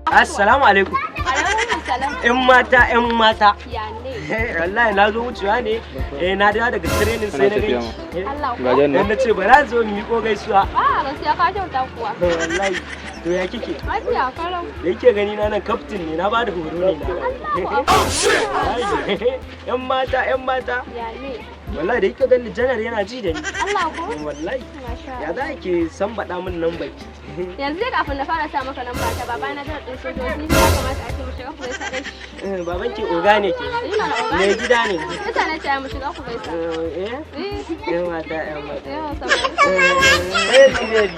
Assalamu alaikum. Alaikum salam. Yan mata. Ya ne. Wallahi na zo wucewa ne. Na dawo daga training sai na gani. Allah ko. Na ce bara zo mu miƙo gaisuwa. Gaskiya ka kyauta kuwa. Wallahi. To ya kike? Lafiya kalau. Da yake gani na nan kaftin ne na bada horo ne na. Yan mata. Ya ne. Wallahi da yake gani janar yana ji da ni. Allah ko. Wallahi. Ya za ke san bada min nan baki. Yanzu dai kafin na fara sa maka lamba ta baba na da din sojoji ni ya kamata a ce mu shiga ku gaisa dai. Baban ke oga ne ke. Ne gida ne. Sai na ce mu shiga ku gaisa. Yan mata. Yawa sama. Baby.